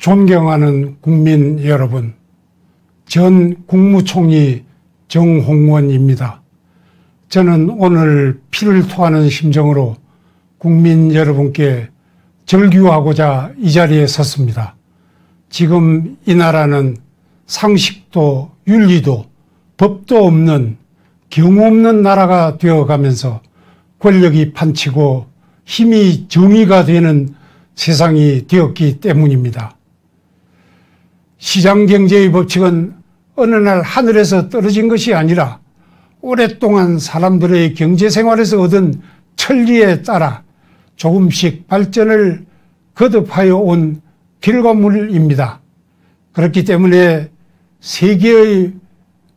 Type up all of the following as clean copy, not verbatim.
존경하는 국민 여러분, 전 국무총리 정홍원입니다. 저는 오늘 피를 토하는 심정으로 국민 여러분께 절규하고자 이 자리에 섰습니다. 지금 이 나라는 상식도 윤리도 법도 없는 경우 없는 나라가 되어가면서 권력이 판치고 힘이 정의가 되는 세상이 되었기 때문입니다. 시장경제의 법칙은 어느 날 하늘에서 떨어진 것이 아니라 오랫동안 사람들의 경제생활에서 얻은 천리에 따라 조금씩 발전을 거듭하여 온 결과물입니다. 그렇기 때문에 세계의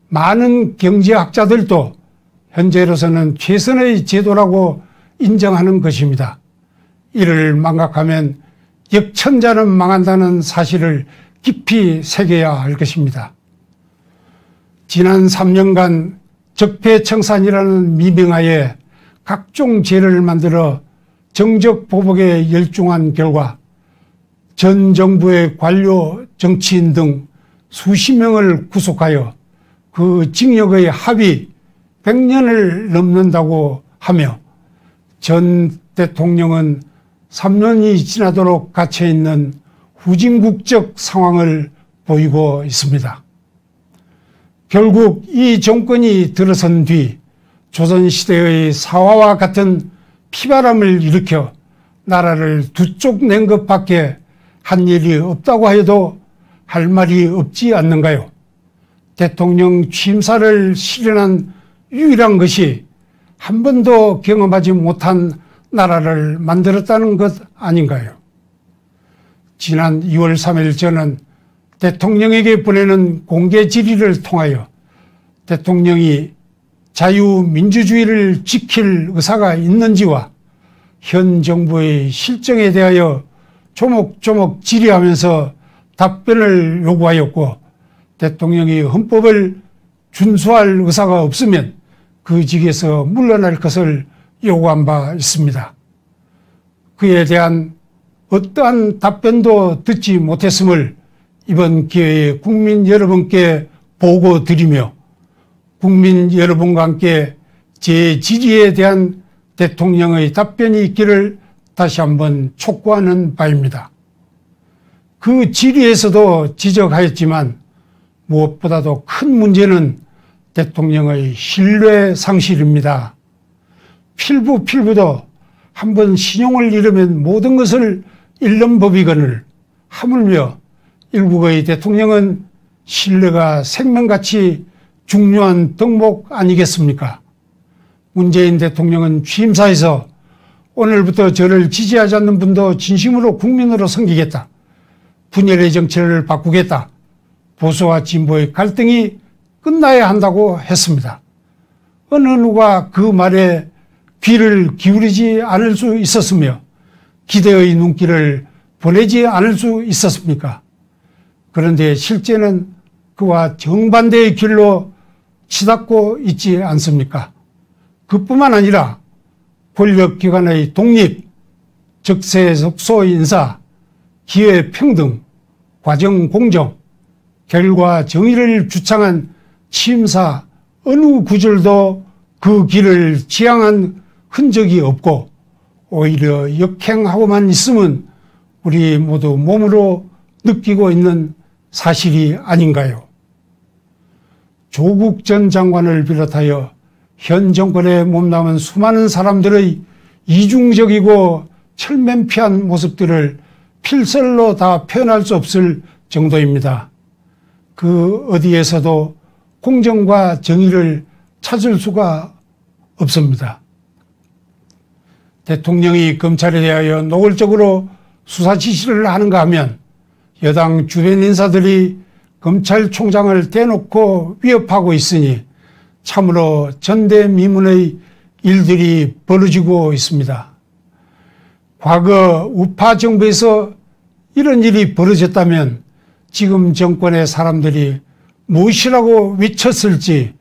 많은 경제학자들도 현재로서는 최선의 제도라고 인정하는 것입니다. 이를 망각하면 역천자는 망한다는 사실을 깊이 새겨야 할 것입니다. 지난 3년간 적폐청산이라는 미명하에 각종 죄를 만들어 정적보복에 열중한 결과 전 정부의 관료, 정치인 등 수십 명을 구속하여 그 징역의 합의 100년을 넘는다고 하며 전 대통령은 3년이 지나도록 갇혀있는 후진국적 상황을 보이고 있습니다. 결국 이 정권이 들어선 뒤 조선시대의 사화와 같은 피바람을 일으켜 나라를 두 쪽 낸 것밖에 한 일이 없다고 해도 할 말이 없지 않는가요? 대통령 취임사를 실현한 유일한 것이 한 번도 경험하지 못한 나라를 만들었다는 것 아닌가요? 지난 2월 3일 저는 대통령에게 보내는 공개 질의를 통하여 대통령이 자유민주주의를 지킬 의사가 있는지와 현 정부의 실정에 대하여 조목조목 질의하면서 답변을 요구하였고, 대통령이 헌법을 준수할 의사가 없으면 그 직에서 물러날 것을 요구한 바 있습니다. 그에 대한 어떠한 답변도 듣지 못했음을 이번 기회에 국민 여러분께 보고드리며 국민 여러분과 함께 제 질의에 대한 대통령의 답변이 있기를 다시 한번 촉구하는 바입니다. 그 질의에서도 지적하였지만 무엇보다도 큰 문제는 대통령의 신뢰 상실입니다. 필부도 한번 신용을 잃으면 모든 것을 잃는 법이거늘 하물며 일국의 대통령은 신뢰가 생명같이 중요한 덕목 아니겠습니까? 문재인 대통령은 취임사에서 오늘부터 저를 지지하지 않는 분도 진심으로 국민으로 섬기겠다, 분열의 정치를 바꾸겠다, 보수와 진보의 갈등이 끝나야 한다고 했습니다. 어느 누가 그 말에 귀를 기울이지 않을 수 있었으며 기대의 눈길을 보내지 않을 수 있었습니까? 그런데 실제는 그와 정반대의 길로 치닫고 있지 않습니까? 그뿐만 아니라 권력기관의 독립, 적세적소 인사, 기회평등, 과정공정, 결과 정의를 주창한 취임사 어느 구절도 그 길을 지향한 흔적이 없고 오히려 역행하고만 있음은 우리 모두 몸으로 느끼고 있는 사실이 아닌가요? 조국 전 장관을 비롯하여 현 정권에 몸담은 수많은 사람들의 이중적이고 철면피한 모습들을 필설로 다 표현할 수 없을 정도입니다. 그 어디에서도 공정과 정의를 찾을 수가 없습니다. 대통령이 검찰에 대하여 노골적으로 수사 지시를 하는가 하면 여당 주변 인사들이 검찰총장을 대놓고 위협하고 있으니 참으로 전대미문의 일들이 벌어지고 있습니다. 과거 우파 정부에서 이런 일이 벌어졌다면 지금 정권의 사람들이 무엇이라고 외쳤을지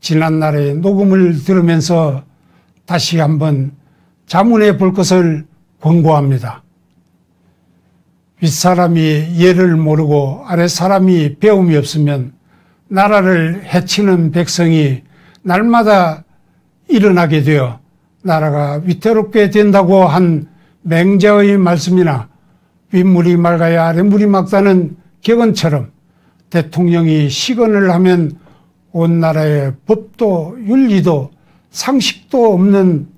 지난날의 녹음을 들으면서 다시 한번 자문해 볼 것을 권고합니다. 윗사람이 예를 모르고 아랫사람이 배움이 없으면 나라를 해치는 백성이 날마다 일어나게 되어 나라가 위태롭게 된다고 한 맹자의 말씀이나 윗물이 맑아야 아랫물이 맑다는 격언처럼 대통령이 시건을 하면 온 나라의 법도 윤리도 상식도 없는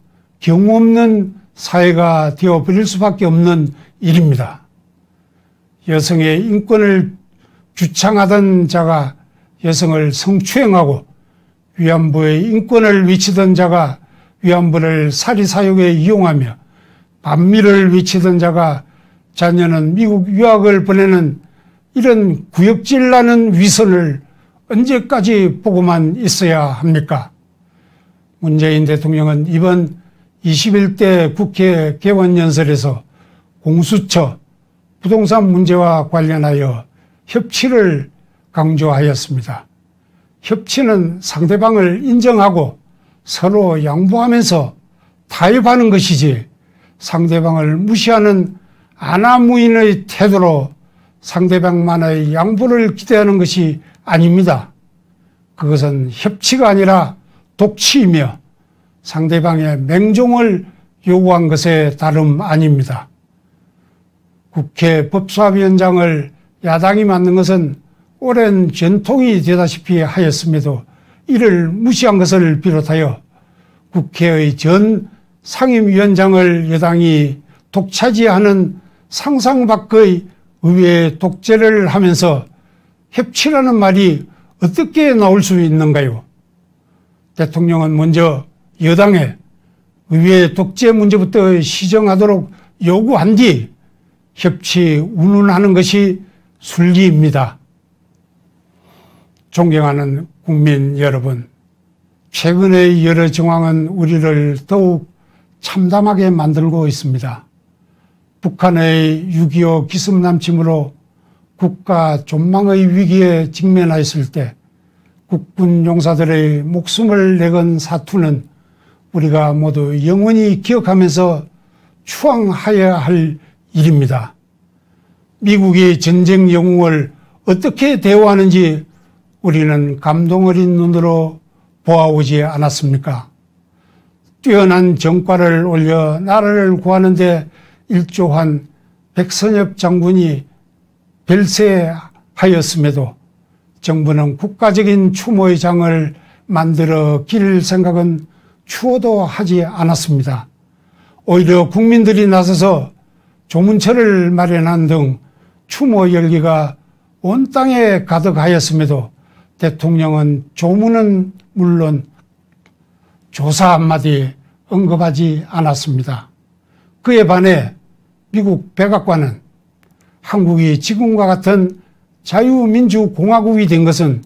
경우 없는 사회가 되어버릴 수밖에 없는 일입니다. 여성의 인권을 주창하던 자가 여성을 성추행하고 위안부의 인권을 외치던 자가 위안부를 사리사욕에 이용하며 반미를 외치던 자가 자녀는 미국 유학을 보내는 이런 구역질 나는 위선을 언제까지 보고만 있어야 합니까? 문재인 대통령은 이번 21대 국회 개원연설에서 공수처, 부동산 문제와 관련하여 협치를 강조하였습니다. 협치는 상대방을 인정하고 서로 양보하면서 타협하는 것이지 상대방을 무시하는 안하무인의 태도로 상대방만의 양보를 기대하는 것이 아닙니다. 그것은 협치가 아니라 독치이며 상대방의 맹종을 요구한 것에 다름 아닙니다. 국회 법사위원장을 야당이 맡는 것은 오랜 전통이 되다시피 하였음에도 이를 무시한 것을 비롯하여 국회의 전 상임위원장을 여당이 독차지하는 상상 밖의 의회 독재를 하면서 협치라는 말이 어떻게 나올 수 있는가요? 대통령은 먼저 여당에 의회 독재 문제부터 시정하도록 요구한 뒤 협치 운운하는 것이 순리입니다. 존경하는 국민 여러분, 최근의 여러 정황은 우리를 더욱 참담하게 만들고 있습니다. 북한의 6.25 기습남침으로 국가 존망의 위기에 직면하였을 때 국군 용사들의 목숨을 내건 사투는 우리가 모두 영원히 기억하면서 추앙하여야 할 일입니다. 미국이 전쟁 영웅을 어떻게 대우하는지 우리는 감동 어린 눈으로 보아오지 않았습니까? 뛰어난 정과를 올려 나라를 구하는 데 일조한 백선엽 장군이 별세하였음에도 정부는 국가적인 추모의 장을 만들어 기릴 생각은 추호도 하지 않았습니다. 오히려 국민들이 나서서 조문처를 마련한 등 추모 열기가 온 땅에 가득하였음에도 대통령은 조문은 물론 조사 한마디 언급하지 않았습니다. 그에 반해 미국 백악관은 한국이 지금과 같은 자유민주공화국이 된 것은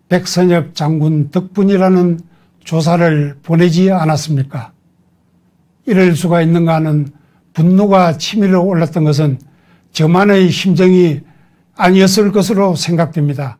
백선엽 장군 덕분이라는 조사를 보내지 않았습니까? 이럴 수가 있는가 하는 분노가 치밀어 올랐던 것은 저만의 심정이 아니었을 것으로 생각됩니다.